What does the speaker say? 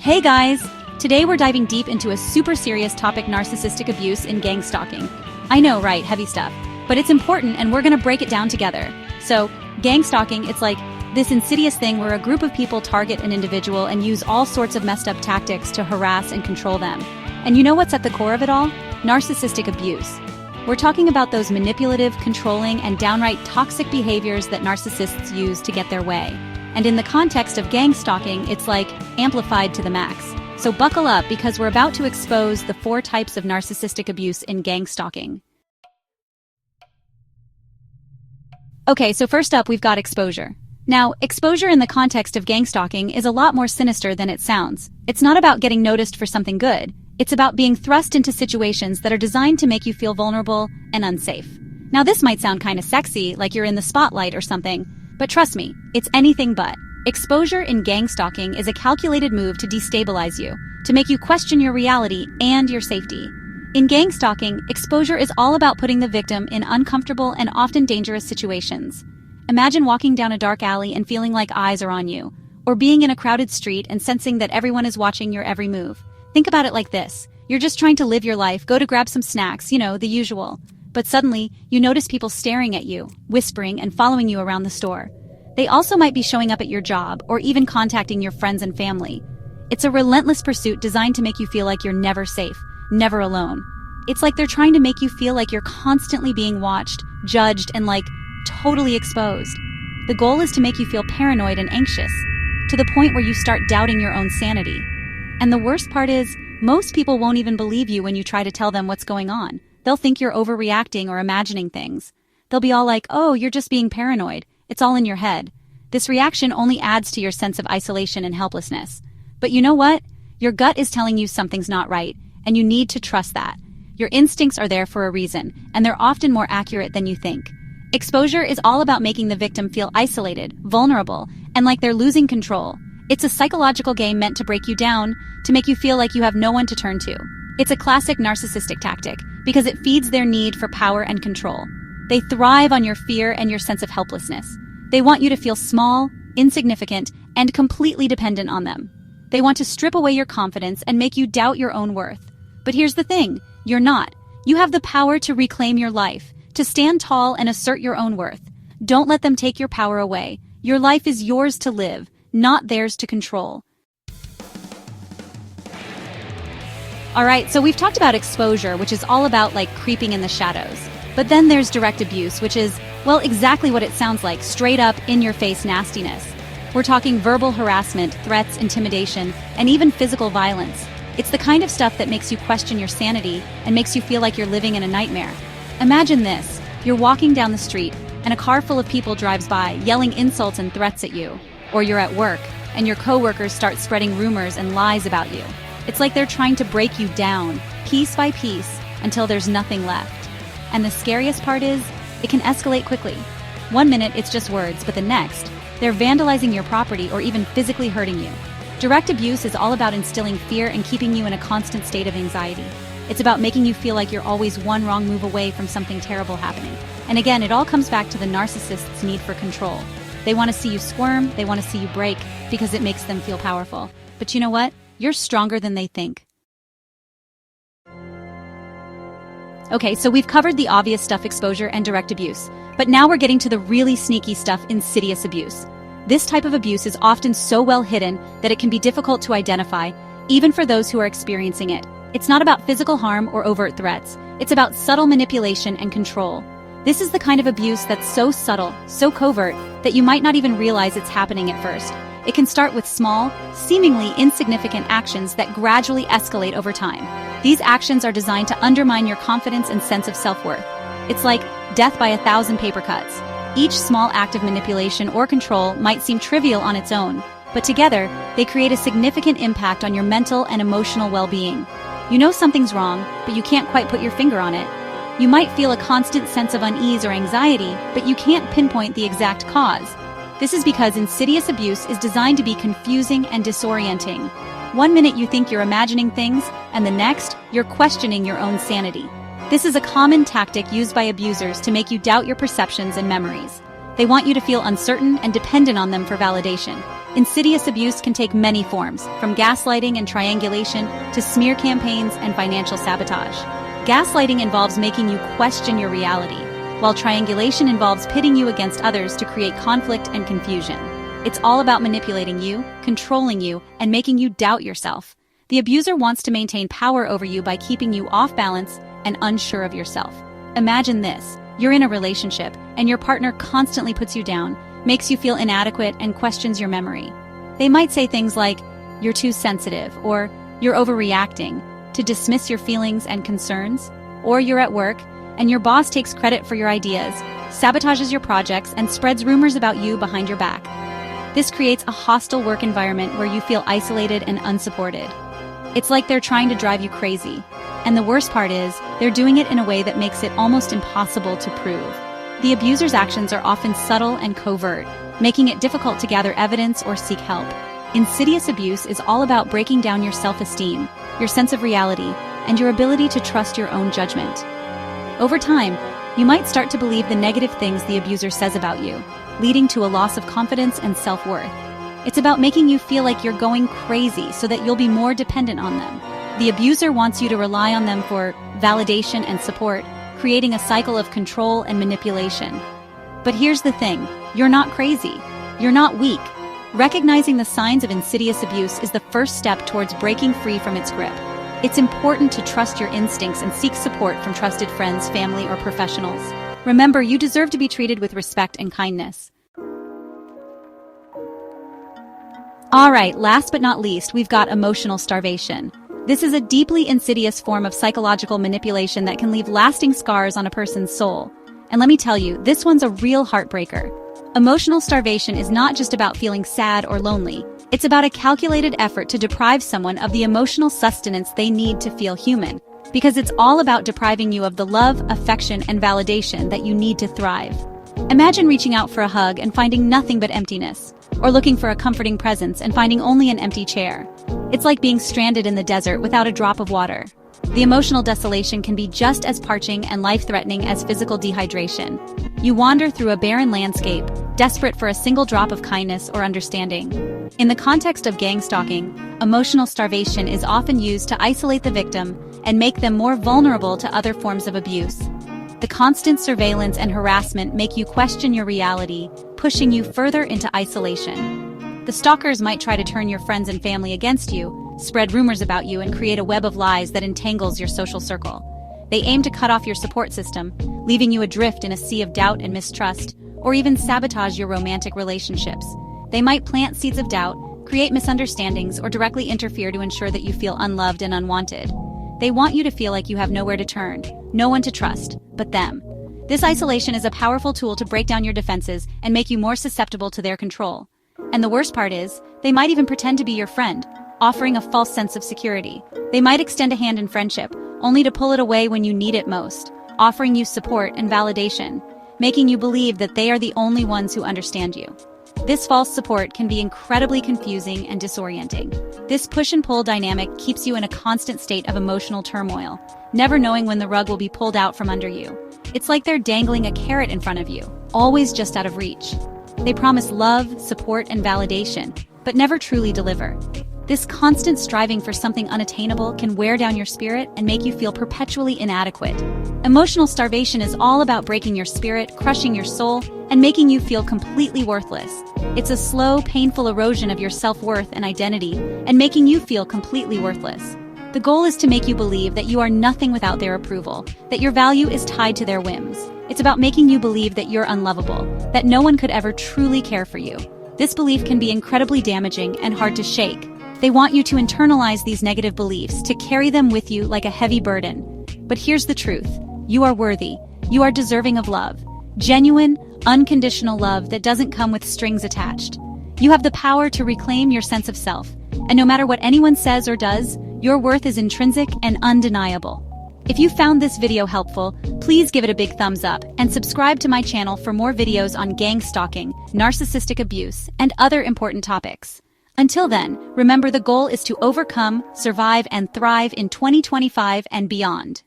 Hey guys! Today we're diving deep into a super serious topic: narcissistic abuse in gang stalking. I know, right? Heavy stuff. But it's important and we're gonna break it down together. So, gang stalking, it's like this insidious thing where a group of people target an individual and use all sorts of messed up tactics to harass and control them. And you know what's at the core of it all? Narcissistic abuse. We're talking about those manipulative, controlling, and downright toxic behaviors that narcissists use to get their way. And in the context of gang stalking, it's like amplified to the max. So buckle up because we're about to expose the 4 types of narcissistic abuse in gang stalking. Okay, so first up we've got exposure. Now, exposure in the context of gang stalking is a lot more sinister than it sounds. It's not about getting noticed for something good. It's about being thrust into situations that are designed to make you feel vulnerable and unsafe. Now, this might sound kind of sexy, like you're in the spotlight or something, but trust me, it's anything but. Exposure in gang stalking is a calculated move to destabilize you, to make you question your reality and your safety. In gang stalking, exposure is all about putting the victim in uncomfortable and often dangerous situations. Imagine walking down a dark alley and feeling like eyes are on you, or being in a crowded street and sensing that everyone is watching your every move. Think about it like this. You're just trying to live your life, go to grab some snacks, the usual. But suddenly, you notice people staring at you, whispering, and following you around the store. They also might be showing up at your job or even contacting your friends and family. It's a relentless pursuit designed to make you feel like you're never safe, never alone. It's like they're trying to make you feel like you're constantly being watched, judged, and totally exposed. The goal is to make you feel paranoid and anxious, to the point where you start doubting your own sanity. And the worst part is, most people won't even believe you when you try to tell them what's going on. They'll think you're overreacting or imagining things. They'll be all like, "Oh, you're just being paranoid. It's all in your head." This reaction only adds to your sense of isolation and helplessness. But you know what? Your gut is telling you something's not right, and you need to trust that. Your instincts are there for a reason, and they're often more accurate than you think. Exposure is all about making the victim feel isolated, vulnerable, and like they're losing control. It's a psychological game meant to break you down, to make you feel like you have no one to turn to. It's a classic narcissistic tactic, because it feeds their need for power and control. They thrive on your fear and your sense of helplessness. They want you to feel small, insignificant, and completely dependent on them. They want to strip away your confidence and make you doubt your own worth. But here's the thing, you're not. You have the power to reclaim your life, to stand tall and assert your own worth. Don't let them take your power away. Your life is yours to live, not theirs to control. Alright, so we've talked about exposure, which is all about creeping in the shadows. But then there's direct abuse, which is, well, exactly what it sounds like, straight up, in-your-face nastiness. We're talking verbal harassment, threats, intimidation, and even physical violence. It's the kind of stuff that makes you question your sanity and makes you feel like you're living in a nightmare. Imagine this. You're walking down the street, and a car full of people drives by, yelling insults and threats at you. Or you're at work, and your coworkers start spreading rumors and lies about you. It's like they're trying to break you down, piece by piece, until there's nothing left. And the scariest part is, it can escalate quickly. One minute it's just words, but the next, they're vandalizing your property or even physically hurting you. Direct abuse is all about instilling fear and keeping you in a constant state of anxiety. It's about making you feel like you're always one wrong move away from something terrible happening. And again, it all comes back to the narcissist's need for control. They want to see you squirm, they want to see you break, because it makes them feel powerful. But you know what? You're stronger than they think. Okay, so we've covered the obvious stuff, exposure and direct abuse. But now we're getting to the really sneaky stuff, insidious abuse. This type of abuse is often so well hidden that it can be difficult to identify, even for those who are experiencing it. It's not about physical harm or overt threats. It's about subtle manipulation and control. This is the kind of abuse that's so subtle, so covert, that you might not even realize it's happening at first. It can start with small, seemingly insignificant actions that gradually escalate over time. These actions are designed to undermine your confidence and sense of self-worth. It's like death by 1,000 paper cuts. Each small act of manipulation or control might seem trivial on its own, but together, they create a significant impact on your mental and emotional well-being. You know something's wrong, but you can't quite put your finger on it. You might feel a constant sense of unease or anxiety, but you can't pinpoint the exact cause. This is because insidious abuse is designed to be confusing and disorienting. One minute you think you're imagining things, and the next, you're questioning your own sanity. This is a common tactic used by abusers to make you doubt your perceptions and memories. They want you to feel uncertain and dependent on them for validation. Insidious abuse can take many forms, from gaslighting and triangulation to smear campaigns and financial sabotage. Gaslighting involves making you question your reality, while triangulation involves pitting you against others to create conflict and confusion. It's all about manipulating you, controlling you, and making you doubt yourself. The abuser wants to maintain power over you by keeping you off balance and unsure of yourself. Imagine this. You're in a relationship, and your partner constantly puts you down, makes you feel inadequate, and questions your memory. They might say things like, "You're too sensitive," or "You're overreacting," to dismiss your feelings and concerns. Or you're at work, and your boss takes credit for your ideas, sabotages your projects, and spreads rumors about you behind your back. This creates a hostile work environment where you feel isolated and unsupported. It's like they're trying to drive you crazy. And the worst part is, they're doing it in a way that makes it almost impossible to prove. The abuser's actions are often subtle and covert, making it difficult to gather evidence or seek help. Insidious abuse is all about breaking down your self-esteem, your sense of reality, and your ability to trust your own judgment. Over time, you might start to believe the negative things the abuser says about you, leading to a loss of confidence and self-worth. It's about making you feel like you're going crazy so that you'll be more dependent on them. The abuser wants you to rely on them for validation and support, creating a cycle of control and manipulation. But here's the thing, you're not crazy. You're not weak. Recognizing the signs of insidious abuse is the first step towards breaking free from its grip. It's important to trust your instincts and seek support from trusted friends, family, or professionals. Remember, you deserve to be treated with respect and kindness. Alright, last but not least, we've got emotional starvation. This is a deeply insidious form of psychological manipulation that can leave lasting scars on a person's soul. And let me tell you, this one's a real heartbreaker. Emotional starvation is not just about feeling sad or lonely. It's about a calculated effort to deprive someone of the emotional sustenance they need to feel human. Because it's all about depriving you of the love, affection, and validation that you need to thrive. Imagine reaching out for a hug and finding nothing but emptiness, or looking for a comforting presence and finding only an empty chair. It's like being stranded in the desert without a drop of water. The emotional desolation can be just as parching and life-threatening as physical dehydration. You wander through a barren landscape, desperate for a single drop of kindness or understanding. In the context of gang stalking, emotional starvation is often used to isolate the victim and make them more vulnerable to other forms of abuse. The constant surveillance and harassment make you question your reality, pushing you further into isolation. The stalkers might try to turn your friends and family against you, spread rumors about you, and create a web of lies that entangles your social circle. They aim to cut off your support system, leaving you adrift in a sea of doubt and mistrust, or even sabotage your romantic relationships. They might plant seeds of doubt, create misunderstandings, or directly interfere to ensure that you feel unloved and unwanted. They want you to feel like you have nowhere to turn, no one to trust, but them. This isolation is a powerful tool to break down your defenses and make you more susceptible to their control. And the worst part is, they might even pretend to be your friend, offering a false sense of security. They might extend a hand in friendship, only to pull it away when you need it most, offering you support and validation, making you believe that they are the only ones who understand you. This false support can be incredibly confusing and disorienting. This push and pull dynamic keeps you in a constant state of emotional turmoil, never knowing when the rug will be pulled out from under you. It's like they're dangling a carrot in front of you, always just out of reach. They promise love, support, and validation, but never truly deliver. This constant striving for something unattainable can wear down your spirit and make you feel perpetually inadequate. Emotional starvation is all about breaking your spirit, crushing your soul, and making you feel completely worthless. It's a slow, painful erosion of your self-worth and identity, and making you feel completely worthless. The goal is to make you believe that you are nothing without their approval, that your value is tied to their whims. It's about making you believe that you're unlovable, that no one could ever truly care for you. This belief can be incredibly damaging and hard to shake. They want you to internalize these negative beliefs, to carry them with you like a heavy burden. But here's the truth. You are worthy. You are deserving of love. Genuine, unconditional love that doesn't come with strings attached. You have the power to reclaim your sense of self. And no matter what anyone says or does, your worth is intrinsic and undeniable. If you found this video helpful, please give it a big thumbs up and subscribe to my channel for more videos on gang stalking, narcissistic abuse, and other important topics. Until then, remember the goal is to overcome, survive, and thrive in 2025 and beyond.